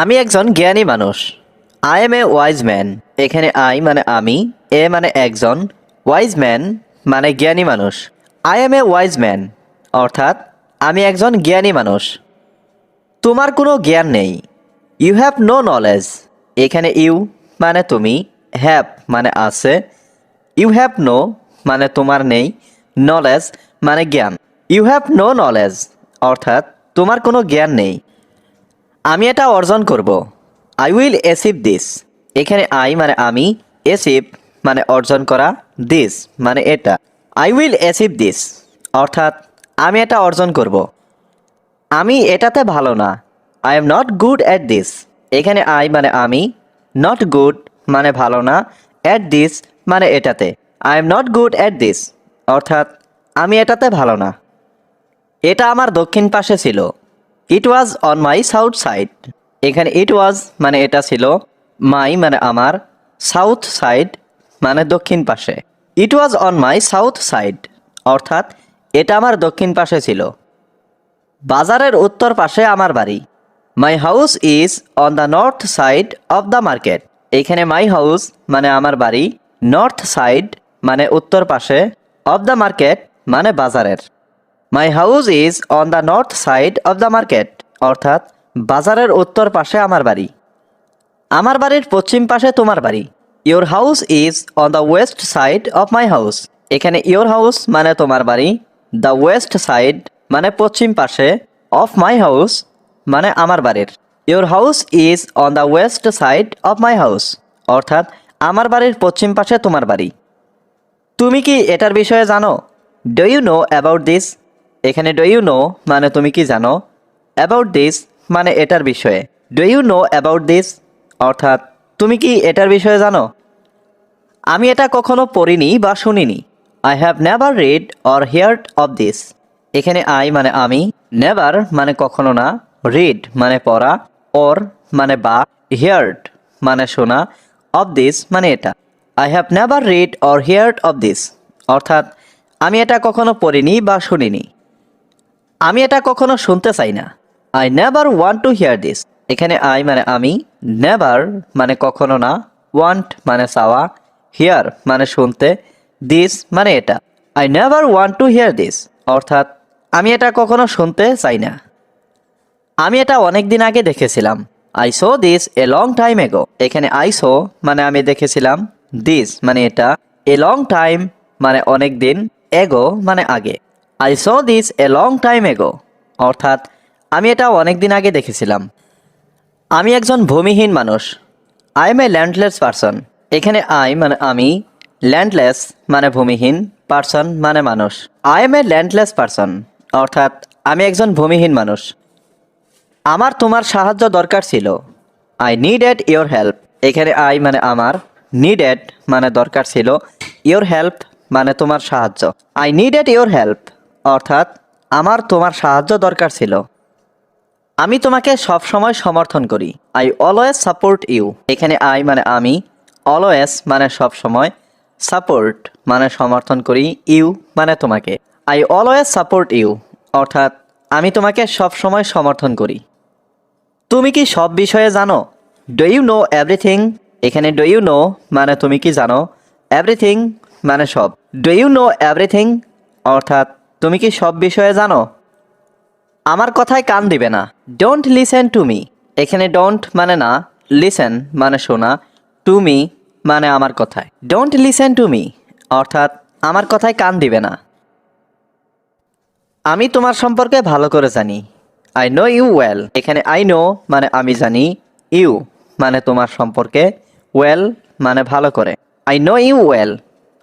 আমি একজন জ্ঞানী মানুষ। I am a wise man. এখানে আই মানে আমি, এ মানে একজন, ওয়াইজ ম্যান মানে জ্ঞানী মানুষ। I am a wise man অর্থাৎ আমি একজন জ্ঞানী মানুষ। তোমার কোনো জ্ঞান নেই। You have no knowledge. এখানে ইউ মানে তুমি, হ্যাভ মানে আছে, ইউ হ্যাভ নো মানে তোমার নেই, নলেজ মানে জ্ঞান। ইউ হ্যাভ নো নলেজ অর্থাৎ তোমার কোনো জ্ঞান নেই। আমি এটা অর্জন করব। I will achieve this. এখানে আই মানে আমি, অ্যাচিভ মানে অর্জন করা, দিস মানে এটা। আই উইল অ্যাচিভ দিস অর্থাৎ আমি এটা অর্জন করব। আমি এটাতে ভালো না। I am not good at this. এখানে আই মানে আমি, নট গুড মানে ভালো না, অ্যাট দিস মানে এটাতে। I am not good at this অর্থাৎ আমি এটাতে ভালো না। এটা আমার দক্ষিণ পাশে ছিল। It was on my south side. এখানে ইট ওয়াজ মানে এটা ছিল, মাই মানে আমার, সাউথ সাইড মানে দক্ষিণ পাশে। It was on my south side অর্থাৎ এটা আমার দক্ষিণ পাশে ছিল। বাজারের উত্তর পাশে আমার বাড়ি। My house is on the north side of the market. এখানে মাই হাউস মানে আমার বাড়ি, নর্থ সাইড মানে উত্তর পাশে, অফ দ্য মার্কেট মানে বাজারের। My house is on the north side of the market অর্থাৎ বাজারের উত্তর পাশে আমার বাড়ি। আমার বাড়ির পশ্চিম পাশে তোমার বাড়ি। Your house is on the West side of my house. এখানে ইয়োর হাউস মানে তোমার বাড়ি, দ্য ওয়েস্ট সাইড মানে পশ্চিম পাশে, অফ মাই হাউস মানে আমার বাড়ির। Your house is on the West side of my house অর্থাৎ আমার বাড়ির পশ্চিম পাশে তোমার বাড়ি। তুমি কি এটার বিষয়ে জানো? Do you know about this. এখানে ডু ইউ নো মানে তুমি কি জানো, অ্যাবাউট দিস মানে এটার বিষয়ে। Do you know about this অর্থাৎ তুমি কি এটার বিষয়ে জানো? আমি এটা কখনো পড়িনি বা শুনিনি। I have never read or heard of this. এখানে আই মানে আমি, নেভার মানে কখনো না, রিড মানে পড়া, অর মানে বা, হিয়ার্ড মানে শোনা, অফ দিস মানে এটা। I have never read or heard of this অর্থাৎ আমি এটা কখনো পড়িনি বা শুনিনি। আমি এটা কখনো শুনতে চাই না। I never want to here this. এখানে আই মানে আমি, নেভার মানে কখনো না, ওয়ান্ট মানে চাওয়া, হিয়ার মানে শুনতে, দিস মানে এটা। I never want to here this অর্থাৎ আমি এটা কখনো শুনতে চাই না। আমি এটা অনেক দিন আগে দেখেছিলাম। I so this a long time এগো। এখানে আই সো মানে আমি দেখেছিলাম, দিস মানে এটা, এ লং টাইম মানে অনেক দিন, এগো মানে আগে। I so this a long time এগো অর্থাৎ আমি এটা অনেক দিন আগে দেখেছিলাম। আমি একজন ভূমিহীন মানুষ। I am A landless person. এখানে আই মানে আমি, ল্যান্ডলেস মানে ভূমিহীন, পারসন মানে মানুষ। I am A landless person অর্থাৎ আমি একজন ভূমিহীন মানুষ। আমার তোমার সাহায্য দরকার ছিল। I needed your help. এখানে আই মানে আমার, নিডেড মানে দরকার ছিল, ইয়োর হেল্প মানে তোমার সাহায্য। আই নিডেড ইয়োর হেল্প অর্থাৎ আমার তোমার সাহায্য দরকার ছিল। আমি তোমাকে সব সময় সমর্থন করি। I always support you. এখানে আই মানে আমি, অলওয়েজ মানে সব সময়, সাপোর্ট মানে সমর্থন করি, ইউ মানে তোমাকে। আই অলওয়েজ সাপোর্ট ইউ অর্থাৎ আমি তোমাকে সব সময় সমর্থন করি। তুমি কি সব বিষয়ে জানো? Do you know everything. এখানে ডু ইউ নো মানে তুমি কি জানো, এভরিথিং মানে সব। ডু ইউ নো এভরিথিং অর্থাৎ তুমি কি সব বিষয়ে জানো? আমার কথায় কান দিবে না। Don't listen to me. এখানে ডোন্ট মানে না, লিসেন মানে শোনা, টু মি মানে আমার কথায়। ডোন্ট লিসেন টু মি অর্থাৎ আমার কথায় কান দিবে না। আমি তোমার সম্পর্কে ভালো করে জানি। I know you well. এখানে আই নো মানে আমি জানি, ইউ মানে তোমার সম্পর্কে, ওয়েল মানে ভালো করে। আই নো ইউ ওয়েল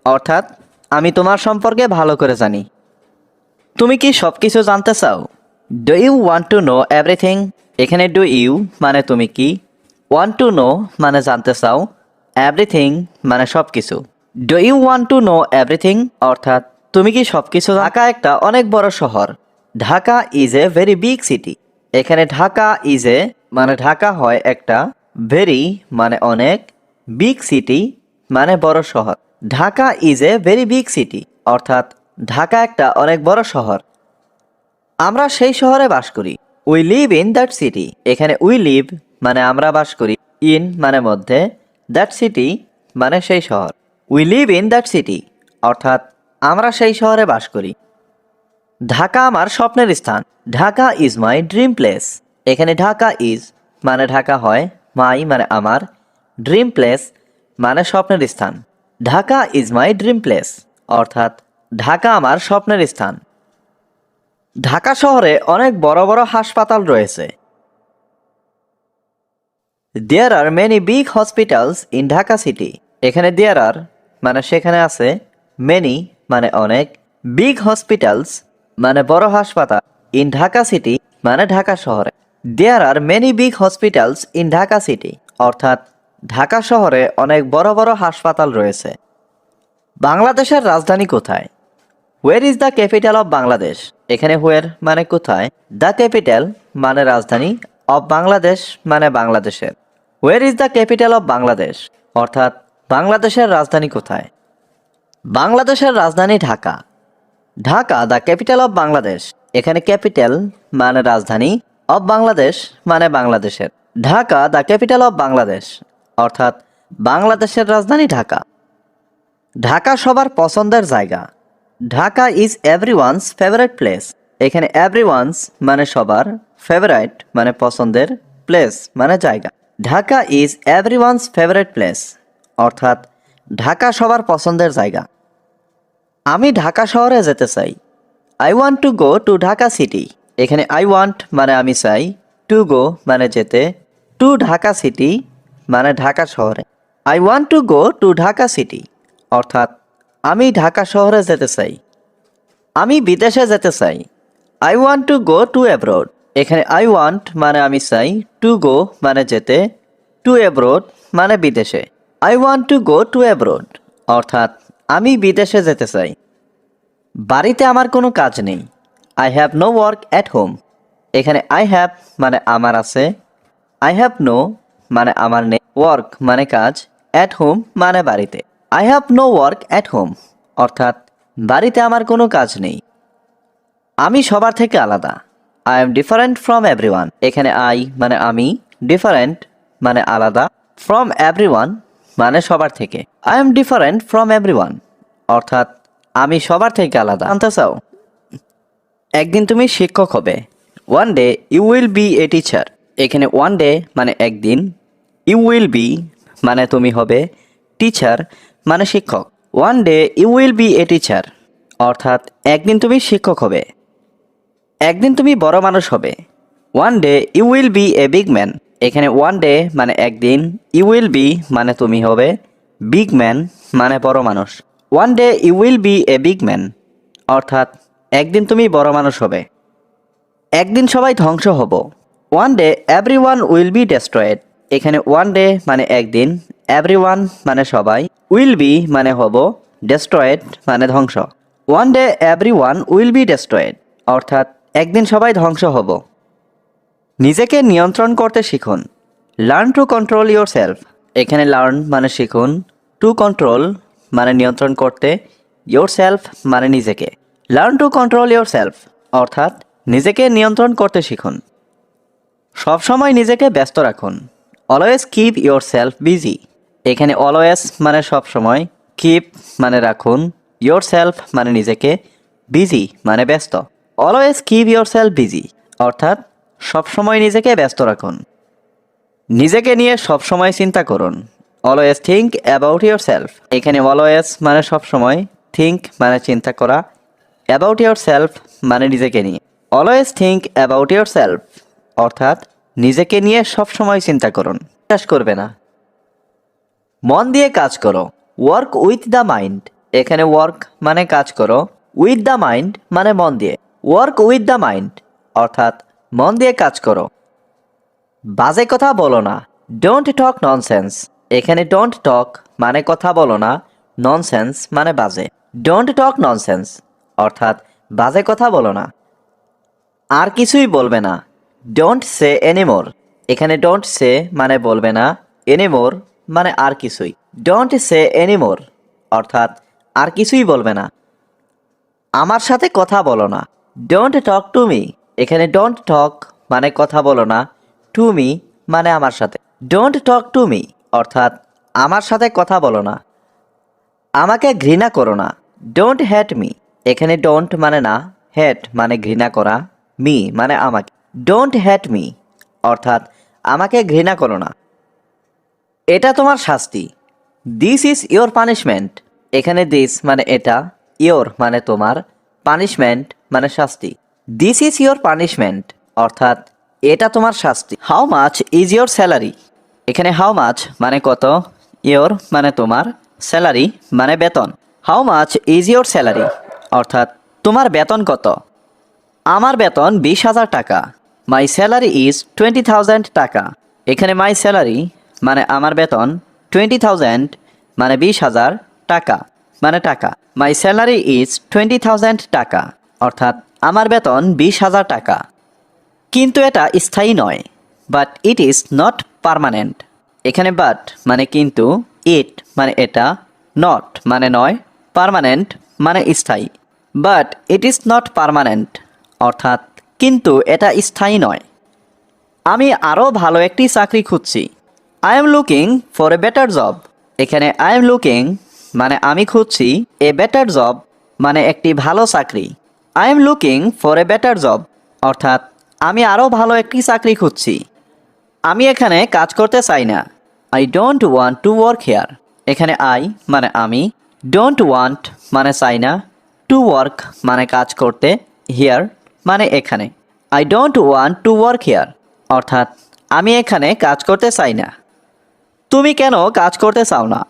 অর্থাৎ আমি তোমার সম্পর্কে ভালো করে জানি। তুমি কি সব কিছু জানতে চাও? Do you want to know everything. এখানে ডু ইউ মানে তুমি কি, ওয়ান্ট টু নো মানে জানতে চাও, এভরিথিং মানে সব কিছু। Do you want to know everything অর্থাৎ তুমি কি সব কিছু। ঢাকা একটা অনেক বড় শহর। Dhaka is a very big city. এখানে ঢাকা ইজ এ মানে ঢাকা হয় একটা, ভেরি মানে অনেক, বিগ সিটি মানে বড় শহর। Dhaka is a very big city অর্থাৎ ঢাকা একটা অনেক বড় শহর। আমরা সেই শহরে বাস করি। We live in that city. এখানে উই লিভ মানে আমরা বাস করি, ইন মানে মধ্যে, দ্যাট সিটি মানে সেই শহর। We live in that city অর্থাৎ আমরা সেই শহরে বাস করি। ঢাকা আমার স্বপ্নের স্থান। Dhaka is my dream place. এখানে ঢাকা ইজ মানে ঢাকা হয়, মাই মানে আমার, ড্রিম প্লেস মানে স্বপ্নের স্থান। Dhaka is my dream place অর্থাৎ ঢাকা আমার স্বপ্নের স্থান। ঢাকা শহরে অনেক বড় বড় হাসপাতাল রয়েছে। There are many big hospitals in Dhaka city. এখানে দেয়ার আর মানে সেখানে আছে, মেনি মানে অনেক, বিগ হসপিটালস মানে বড় হাসপাতাল, ইন ঢাকা সিটি মানে ঢাকা শহরে। There are many big hospitals in Dhaka city অর্থাৎ ঢাকা শহরে অনেক বড় বড় হাসপাতাল রয়েছে। বাংলাদেশের রাজধানী কোথায়? Where is the capital of Bangladesh? এখানে হোয়ার মানে কোথায়, দ্য ক্যাপিটাল মানে রাজধানী, অফ বাংলাদেশ মানে বাংলাদেশের। Where is the capital of Bangladesh অর্থাৎ বাংলাদেশের রাজধানী কোথায়? বাংলাদেশের রাজধানী Dhaka. Dhaka the capital of Bangladesh. এখানে ক্যাপিটাল মানে রাজধানী, অফ বাংলাদেশ মানে বাংলাদেশের। Dhaka the capital of Bangladesh অর্থাৎ বাংলাদেশের রাজধানী ঢাকা। ঢাকা সবার পছন্দের জায়গা। Dhaka is everyone's favourite place. এখানে এভরিওয়ানস মানে সবার, ফেভারিট মানে পছন্দের, প্লেস মানে জায়গা। Dhaka is everyone's favourite place অর্থাৎ ঢাকা সবার পছন্দের জায়গা। আমি ঢাকা শহরে যেতে চাই। I want to go to Dhaka city. এখানে আই ওয়ান্ট মানে আমি চাই, টু গো মানে যেতে, টু ঢাকা সিটি মানে ঢাকা শহরে। I want to go to Dhaka city অর্থাৎ আমি ঢাকা শহরে যেতে চাই। আমি বিদেশে যেতে চাই। I want to go to abroad. এখানে আই ওয়ান্ট মানে আমি চাই, টু গো মানে যেতে, টু অ্যাব্রোড মানে বিদেশে। I want to go to abroad অর্থাৎ আমি বিদেশে যেতে চাই। বাড়িতে আমার কোনো কাজ নেই। I have no work at home. এখানে আই হ্যাভ মানে আমার আছে, আই হ্যাভ নো মানে আমার নেই, ওয়ার্ক মানে কাজ, অ্যাট হোম মানে বাড়িতে। I have no work at home অর্থাৎ বাড়িতে আমার কোনো কাজ নেই। আমি সবার থেকে আলাদা। I am different from everyone. এখানে আই মানে আমি, ডিফারেন্ট মানে আলাদা, ফ্রম এভরিওয়ান মানে সবার থেকে। I am different from everyone অর্থাৎ আমি সবার থেকে আলাদা। জানতে চাও? একদিন তুমি শিক্ষক হবে। One day you will be a teacher. এখানে ওয়ান ডে মানে একদিন, ইউ উইল বি মানে তুমি হবে, টিচার মানে শিক্ষক। One day you will be a teacher অর্থাৎ একদিন তুমি শিক্ষক হবে। একদিন তুমি বড় মানুষ হবে। One day you will be a big man. এখানে ওয়ান ডে মানে একদিন, ইউ উইল বি মানে তুমি হবে, বিগ ম্যান মানে বড় মানুষ। One day you will be a big man অর্থাৎ একদিন তুমি বড় মানুষ হবে। একদিন সবাই ধ্বংস হব। One day everyone will be destroyed. এখানে ওয়ান ডে মানে একদিন, এভরিওয়ান মানে সবাই, উইল বি মানে হব, ডেস্ট্রয়েড মানে ধ্বংস। One day everyone will be destroyed অর্থাৎ একদিন সবাই ধ্বংস হব। নিজেকে নিয়ন্ত্রণ করতে শিখুন। Learn to control your self. এখানে লার্ন মানে শিখুন, টু কন্ট্রোল মানে নিয়ন্ত্রণ করতে, ইয়োর সেলফ মানে নিজেকে। Learn to control your self অর্থাৎ নিজেকে নিয়ন্ত্রণ করতে শিখুন। সবসময় নিজেকে ব্যস্ত রাখুন। Always keep your self busy. এখানে অলওয়েজ মানে সবসময়, কিপ মানে রাখুন, ইয়োর সেলফ মানে নিজেকে, বিজি মানে ব্যস্ত। Always keep your self busy অর্থাৎ সবসময় নিজেকে ব্যস্ত রাখুন। নিজেকে নিয়ে সবসময় চিন্তা করুন। Always think about your self. এখানে অলওয়েজ মানে সবসময়, থিঙ্ক মানে চিন্তা করা, অ্যাবাউট ইয়োর সেলফ মানে নিজেকে নিয়ে। Always think about your self অর্থাৎ নিজেকে নিয়ে সবসময় চিন্তা করুন। বিশ্বাস করবে না। মন দিয়ে কাজ করো। Work with the mind. এখানে ওয়ার্ক মানে কাজ করো, উইথ দ্য মাইন্ড মানে মন দিয়ে। ওয়ার্ক উইথ দ্য মাইন্ড অর্থাৎ মন দিয়ে কাজ করো। বাজে কথা বলো না। Don't talk nonsense. এখানে ডোন্ট টক মানে কথা বলো না, ননসেন্স মানে বাজে। ডোন্ট টক ননসেন্স অর্থাৎ বাজে কথা বলো না। আর কিছুই বলবে না। Don't say anymore. এখানে ডোন্ট সে মানে বলবে না, এনিমোর মানে আর কিছুই। ডোন্ট সে এনিমোর অর্থাৎ আর কিছুই বলবে না। আমার সাথে কথা বলো না। Don't talk to me. এখানে ডোন্ট টক মানে কথা বলো না, টু মি মানে আমার সাথে। ডোন্ট টক টু মি অর্থাৎ আমার সাথে কথা বলো না। আমাকে ঘৃণা করো না। Don't hate me. এখানে ডোন্ট মানে না, হ্যাট মানে ঘৃণা করা, মি মানে আমাকে। ডোন্ট হ্যাট মি অর্থাৎ আমাকে ঘৃণা করো না। এটা তোমার শাস্তি। This is your punishment. এখানে দিস মানে এটা, ইয়োর মানে তোমার, পানিশমেন্ট মানে শাস্তি। দিস ইজ ইয়োর পানিশমেন্ট অর্থাৎ এটা তোমার শাস্তি। How much is your salary. এখানে হাউ মাচ মানে কত, ইয়োর মানে তোমার, স্যালারি মানে বেতন। How much is your salary অর্থাৎ তোমার বেতন কত। আমার বেতন 20,000 টাকা। মাই স্যালারি ইজ 20,000 টাকা। এখানে মাই স্যালারি মানে আমার বেতন, 20,000 মানে 20,000 টাকা মানে টাকা। মাই স্যালারি ইজ 20,000 টাকা অর্থাৎ আমার বেতন 20,000 টাকা। কিন্তু এটা স্থায়ী নয়। But it is not permanent. এখানে বাট মানে কিন্তু, ইট মানে এটা, নট মানে নয়, পার্মানেন্ট মানে স্থায়ী। But it is not permanent অর্থাৎ কিন্তু এটা স্থায়ী নয়। আমি আরও ভালো একটি চাকরি খুঁজছি। I am looking for a better job. এখানে আই এম লুকিং মানে আমি খুঁজছি, এ বেটার জব মানে একটি ভালো চাকরি। I am looking for a better job অর্থাৎ আমি আরও ভালো একটি চাকরি খুঁজছি। আমি এখানে কাজ করতে চাই না। I don't want to work hair. এখানে আই মানে আমি, ডোন্ট ওয়ান্ট মানে চাই না, টু ওয়ার্ক মানে কাজ করতে, হিয়ার মানে এখানে। I don't want to work hair অর্থাৎ আমি এখানে কাজ করতে চাই না। তুমি কেন কাজ করতে চাও না?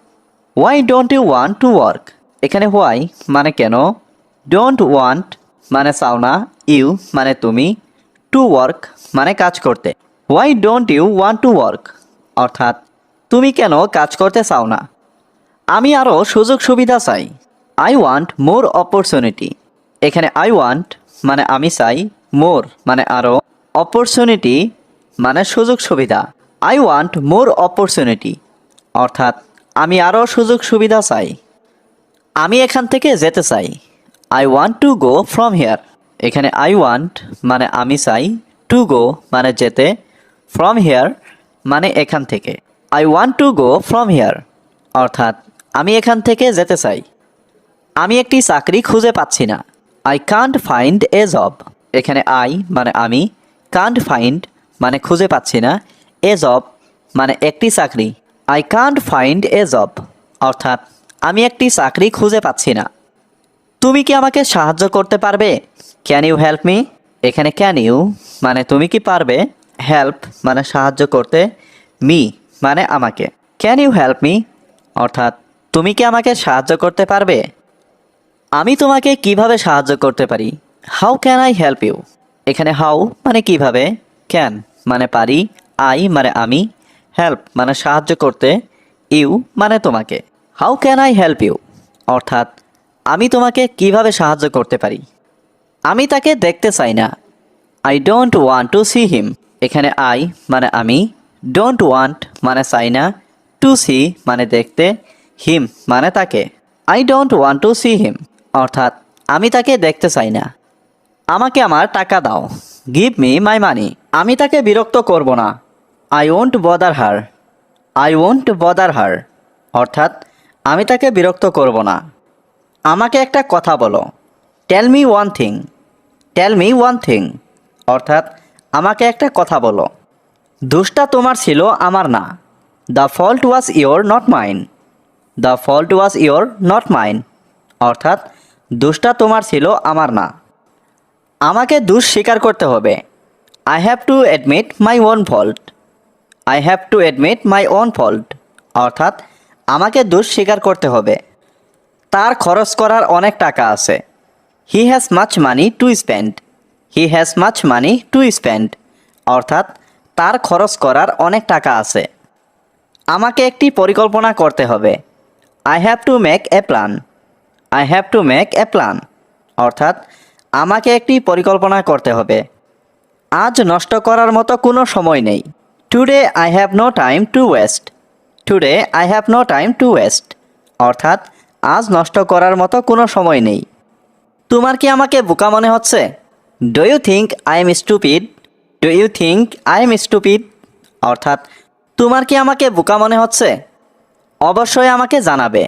Why don't you want to work. এখানে হোয়াই মানে কেন, ডোন্ট ওয়ান্ট মানে চাও না, ইউ মানে তুমি, টু ওয়ার্ক মানে কাজ করতে। Why don't you want to work অর্থাৎ তুমি কেন কাজ করতে চাও না। আমি আরও সুযোগ সুবিধা চাই। I want more opportunity. এখানে আই ওয়ান্ট মানে আমি চাই, মোর মানে আরও, অপরচুনিটি মানে সুযোগ সুবিধা। আই ওয়ান্ট মোর অপরচুনিটি অর্থাৎ আমি আরও সুযোগ সুবিধা চাই। আমি এখান থেকে যেতে চাই। I want to go from here. এখানে আই ওয়ান্ট মানে আমি চাই, টু গো মানে যেতে, ফ্রম হিয়ার মানে এখান থেকে। I want to go from here অর্থাৎ আমি এখান থেকে যেতে চাই। আমি একটি চাকরি খুঁজে পাচ্ছি না। I can't find a job. এখানে আই মানে আমি, কান্ট ফাইন্ড মানে খুঁজে পাচ্ছি না, এ জব মানে একটি চাকরি। I can't find a job অর্থাৎ আমি একটি চাকরি খুঁজে পাচ্ছি না। তুমি কি আমাকে সাহায্য করতে পারবে? Can you help me. এখানে ক্যান ইউ মানে তুমি কি পারবে, হেল্প মানে সাহায্য করতে, মি মানে আমাকে। ক্যান ইউ হেল্প মি অর্থাৎ তুমি কি আমাকে সাহায্য করতে পারবে? আমি তোমাকে কিভাবে সাহায্য করতে পারি? How can I help you. এখানে হাউ মানে কিভাবে, ক্যান মানে পারি, আই মানে আমি, হেল্প মানে সাহায্য করতে, ইউ মানে তোমাকে। How can I help you অর্থাৎ আমি তোমাকে কিভাবে সাহায্য করতে পারি। আমি তাকে দেখতে চাই না। I don't want to see him. এখানে আই মানে আমি, ডোন্ট ওয়ান্ট মানে চাই না, টু সি মানে দেখতে, হিম মানে তাকে। I don't want to see him অর্থাৎ আমি তাকে দেখতে চাই না। আমাকে আমার টাকা দাও। Give me my money. আমি তাকে বিরক্ত করব না। I won't bother her. I won't bother her অর্থাৎ আমি তাকে বিরক্ত করব না। আমাকে একটা কথা বলো। Tell me one thing. Tell me one thing অর্থাৎ আমাকে একটা কথা বলো। দোষটা তোমার ছিল, আমার না। The fault was your not mine. The fault was your not mine অর্থাৎ দোষটা তোমার ছিল, আমার না। আমাকে দোষ স্বীকার করতে হবে। I have to admit my own fault. I have to admit my own fault অর্থাৎ আমাকে দোষ স্বীকার করতে হবে। তার খরচ করার অনেক টাকা আছে। He has much money to spend. He has much money to spend অর্থাৎ তার খরচ করার অনেক টাকা আছে। আমাকে একটি পরিকল্পনা করতে হবে। I have to make a plan. I have to make a plan অর্থাৎ আমাকে একটি পরিকল্পনা করতে হবে। আজ নষ্ট করার মতো কোনো সময় নেই। Today I have no time to waste. Today I have no time to waste অর্থাৎ আজ নষ্ট করার মতো কোনো সময় নেই। তোমার কি আমাকে বোকা মনে হচ্ছে? Do you think I am stupid. Do you think I am stupid অর্থাৎ তোমার কি আমাকে বোকা মনে হচ্ছে? অবশ্যই আমাকে জানাবে।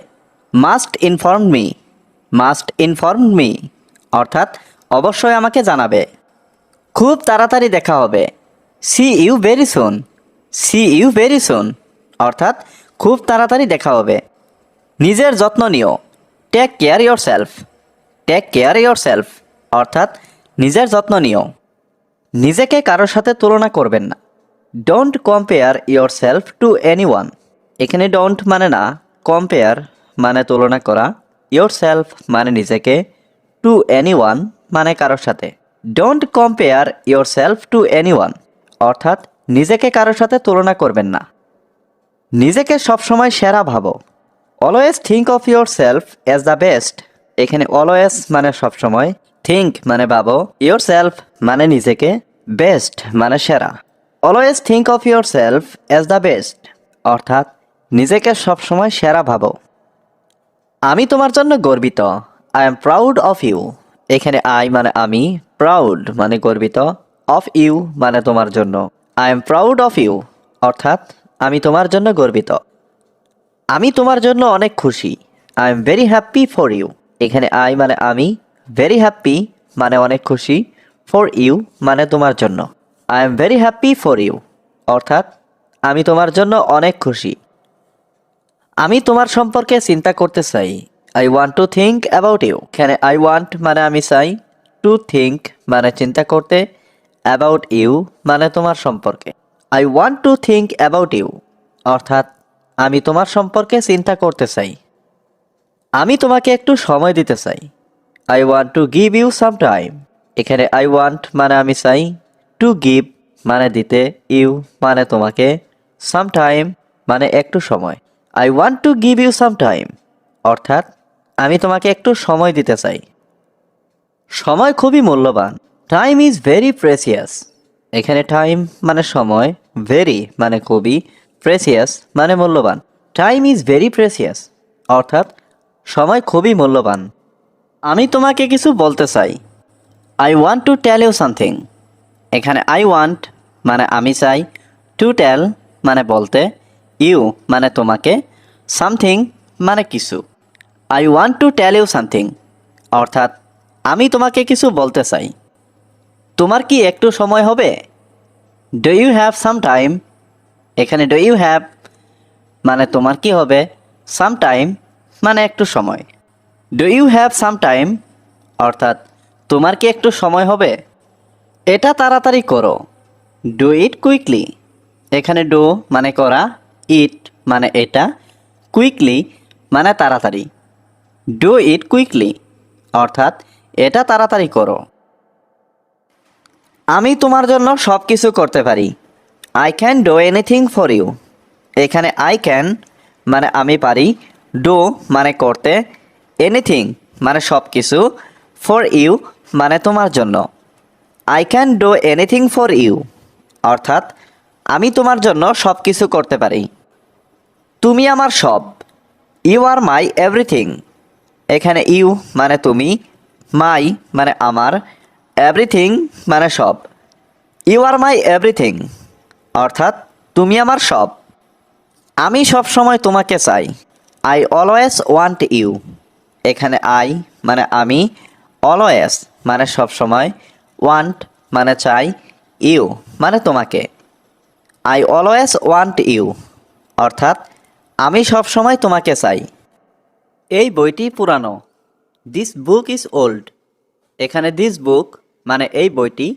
Must inform me, must inform me অর্থাৎ অবশ্যই আমাকে জানাবে। খুব তাড়াতাড়ি দেখা হবে। See you very soon, see you very soon অর্থাৎ খুব তাড়াতাড়ি দেখা হবে। নিজের যত্ন নিও। Take care yourself, take care yourself অর্থাৎ নিজের যত্ন নিও। নিজেকে কারোর সাথে তুলনা করবেন না। Don't compare your self to anyone. এখানে ডোন্ট মানে না, কম্পেয়ার মানে তুলনা করা, ইয়োর সেলফ মানে নিজেকে, টু এনিওয়ান মানে কারোর সাথে। Don't compare your self to anyone অর্থাৎ নিজেকে কারোর সাথে তুলনা করবেন না। নিজেকে সবসময় সেরা ভাবো। Always think of yourself as the best. এখানে অলওয়েজ মানে সবসময়, থিঙ্ক মানে ভাবো, ইয়োর সেলফ মানে নিজেকে, বেস্ট মানে সেরা। Always think of yourself as the best অর্থাৎ নিজেকে সবসময় সেরা ভাবো। আমি তোমার জন্য গর্বিত। I am proud of you. এখানে আই মানে আমি, প্রাউড মানে গর্বিত, অফ ইউ মানে তোমার জন্য। I am proud of you অর্থাৎ আমি তোমার জন্য গর্বিত। আমি তোমার জন্য অনেক খুশি। I am very happy for you. এখানে আই মানে আমি, ভেরি হ্যাপি মানে অনেক খুশি, ফর ইউ মানে তোমার জন্য। I am very happy for you অর্থাৎ আমি তোমার জন্য অনেক খুশি। আমি তোমার সম্পর্কে চিন্তা করতে চাই। I want to think about you. এখানে আই ওয়ান্ট মানে আমি চাই, টু থিঙ্ক মানে চিন্তা করতে, অ্যাবাউট ইউ মানে তোমার সম্পর্কে। I want to think about you অর্থাৎ আমি তোমার সম্পর্কে চিন্তা করতে চাই। আমি তোমাকে একটু সময় দিতে চাই। I want to give you some time. এখানে আই ওয়ান্ট মানে আমি চাই, টু গিভ মানে দিতে, ইউ মানে তোমাকে, সাম টাইম মানে একটু সময়। I want to give you some time অর্থাৎ আমি তোমাকে একটু সময় দিতে চাই। সময় খুবই মূল্যবান। Time is very precious. এখানে টাইম মানে সময়, ভেরি মানে খুবই, প্রেসিয়াস মানে মূল্যবান। টাইম ইজ ভেরি প্রেসিয়াস অর্থাৎ সময় খুবই মূল্যবান। আমি তোমাকে কিছু বলতে চাই। I want to tell you something. এখানে আই ওয়ান্ট মানে আমি চাই, টু টেল মানে বলতে, ইউ মানে তোমাকে, সামথিং মানে কিছু। I want to tell you something অর্থাৎ আমি তোমাকে কিছু বলতে চাই। তোমার কি একটু সময় হবে? Do you have some time. এখানে ডু ইউ হ্যাভ মানে তোমার কি হবে, সাম টাইম মানে একটু সময়। Do you have some time অর্থাৎ তোমার কি একটু সময় হবে? এটা তাড়াতাড়ি করো। Do it quickly. এখানে ডু মানে করা, ইট মানে এটা, কুইকলি মানে তাড়াতাড়ি। ডু ইট কুইকলি অর্থাৎ এটা তাড়াতাড়ি করো। আমি তোমার জন্য সব কিছু করতে পারি। I can do anything for you. এখানে আই ক্যান মানে আমি পারি, ডু মানে করতে, এনিথিং মানে সব কিছু, ফর ইউ মানে তোমার জন্য। I can do anything for you অর্থাৎ আমি তোমার জন্য সব কিছু করতে পারি। তুমি আমার সব। You are my everything. এখানে ইউ মানে তুমি, মাই মানে আমার, এভরিথিং মানে সব। ইউ আর মাই এভরিথিং অর্থাৎ তুমি আমার সব। আমি সব সময় তোমাকে চাই। I always want you. এখানে আই মানে আমি, অলওয়েজ মানে সব সময়, ওয়ান্ট মানে চাই, ইউ মানে তোমাকে। আই অলওয়েজ ওয়ান্ট ইউ অর্থাৎ আমি সব সময় তোমাকে চাই। এই বইটি পুরানো। This book is old. এখানে দিস বুক মানে এই বইটি,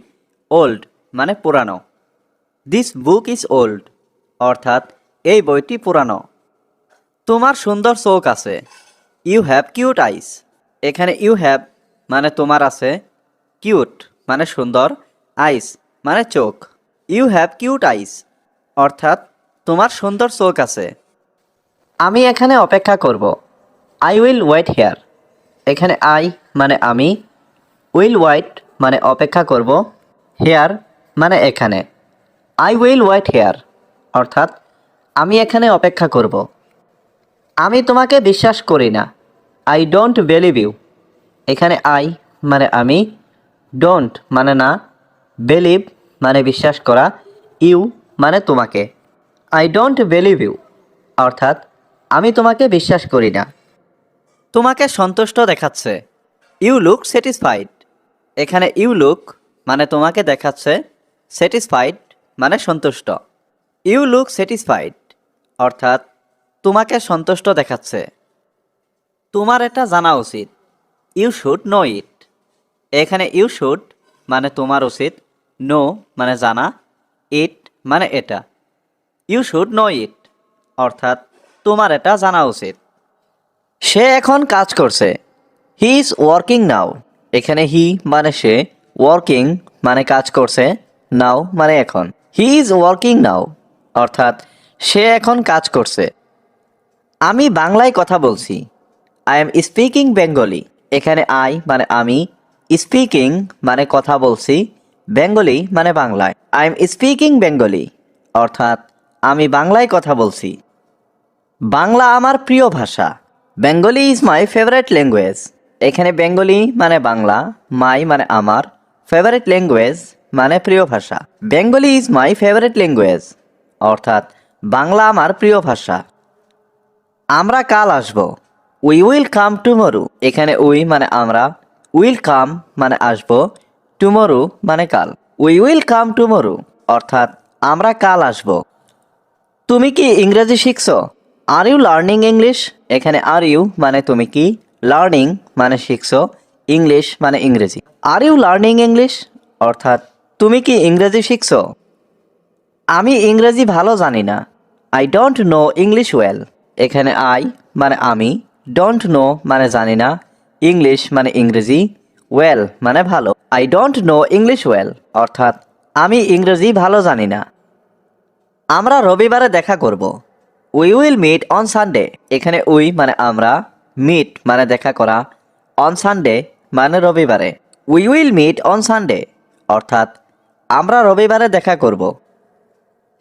ওল্ড মানে পুরানো। দিস বুক ইজ ওল্ড অর্থাৎ এই বইটি পুরানো। তোমার সুন্দর চোখ আছে। ইউ হ্যাভ কিউট আইস। এখানে ইউ হ্যাভ মানে তোমার আছে, কিউট মানে সুন্দর, আইস মানে চোখ। ইউ হ্যাভ কিউট আইস অর্থাৎ তোমার সুন্দর চোখ আছে। আমি এখানে অপেক্ষা করব। I will wait here. এখানে আই মানে আমি, উইল ওয়েট মানে অপেক্ষা করব, হেয়ার মানে এখানে। আই উইল ওয়েট হেয়ার অর্থাৎ আমি এখানে অপেক্ষা করব। আমি তোমাকে বিশ্বাস করি না। I don't believe you. এখানে আই মানে আমি, ডোন্ট মানে না, বিলিভ মানে বিশ্বাস করা, ইউ মানে তোমাকে। আই ডোন্ট বিলিভ ইউ অর্থাৎ আমি তোমাকে বিশ্বাস করি না। তোমাকে সন্তুষ্ট দেখাচ্ছে। You look satisfied. এখানে ইউ লুক মানে তোমাকে দেখাচ্ছে, স্যাটিসফাইড মানে সন্তুষ্ট। ইউ লুক স্যাটিসফাইড অর্থাৎ তোমাকে সন্তুষ্ট দেখাচ্ছে। তোমার এটা জানা উচিত। ইউ শুড নো ইট। এখানে ইউ শুড মানে তোমার উচিত, নো মানে জানা, ইট মানে এটা। ইউ শুড নো ইট অর্থাৎ তোমার এটা জানা উচিত। সে এখন কাজ করছে। হি ইজ ওয়ার্কিং নাও। এখানে হি মানে সে, ওয়ার্কিং মানে কাজ করছে, নাও মানে এখন। হি ইজ ওয়ার্কিং নাও অর্থাৎ সে এখন কাজ করছে। আমি বাংলায় কথা বলছি। I am speaking Bengali. এখানে আই মানে আমি, স্পিকিং মানে কথা বলছি, বেঙ্গলি মানে বাংলায়। আই এম স্পিকিং বেঙ্গলি অর্থাৎ আমি বাংলায় কথা বলছি। বাংলা আমার প্রিয় ভাষা। Bengali is my favourite language. এখানে বেঙ্গলি মানে বাংলা, মাই মানে আমার, ফেভারিট ল্যাঙ্গুয়েজ মানে প্রিয় ভাষা। Bengali is my favourite language অর্থাৎ বাংলা আমার প্রিয় ভাষা। আমরা কাল আসব। We will come tomorrow. এখানে উই মানে আমরা, উইল কাম মানে আসব, টুমরো মানে কাল। উই উইল কাম টুমরো অর্থাৎ আমরা কাল আসব। তুমি কি ইংরেজি শিখছো? Are you learning English? এখানে আর ইউ মানে তুমি কি, লার্নিং মানে শিখছো, ইংলিশ মানে ইংরেজি। আর ইউ লার্নিং ইংলিশ অর্থাৎ তুমি কি ইংরেজি শিখছো? আমি ইংরেজি ভালো জানি না। I don't know English well. এখানে আই মানে আমি, ডোন্ট নো মানে জানি না, ইংলিশ মানে ইংরেজি, ওয়েল মানে ভালো। I don't know English well অর্থাৎ আমি ইংরেজি ভালো জানি না। আমরা রবিবারে দেখা করব। We will meet on Sunday. এখানে উই মানে আমরা, মিট মানে দেখা করা, অন সানডে মানে রবিবারে। We will meet on Sunday অর্থাৎ আমরা রবিবারে দেখা করব।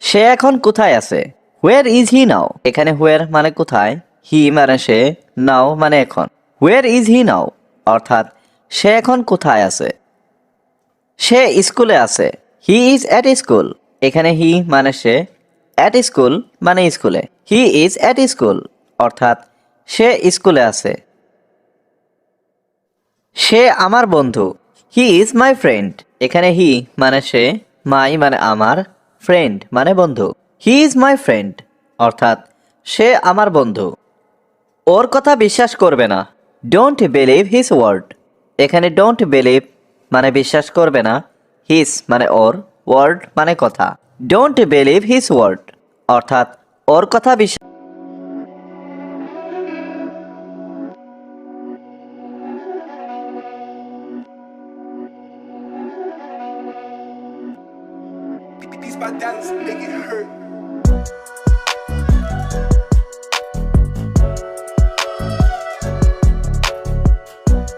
সে এখন কোথায় আছে? Where is he now? এখানে হোয়ার মানে কোথায়, হি মানে সে, নাও মানে এখন। হোয়ার ইজ হি নাও অর্থাৎ সে এখন কোথায় আছে। সে স্কুলে আছে। He is at school. এখানে হি মানে সে, অ্যাট স্কুল মানে স্কুলে। হি ইজ অ্যাট স্কুল অর্থাৎ সে স্কুলে আছে। সে আমার বন্ধু। He is my friend. এখানে হি মানে সে, মাই মানে আমার, ফ্রেন্ড মানে বন্ধু। হি ইজ মাই ফ্রেন্ড অর্থাৎ সে আমার বন্ধু। ওর কথা বিশ্বাস করবে না। Don't believe his word. এখানে ডোন্ট বিলিভ মানে বিশ্বাস করবে না, হিজ মানে ওর, ওয়ার্ড মানে কথা। ডোন্ট বিলিভ হিজ ওয়ার্ড অর্থাৎ ওর কথা বিশ্বাস। Beats by Dallas, make it hurt.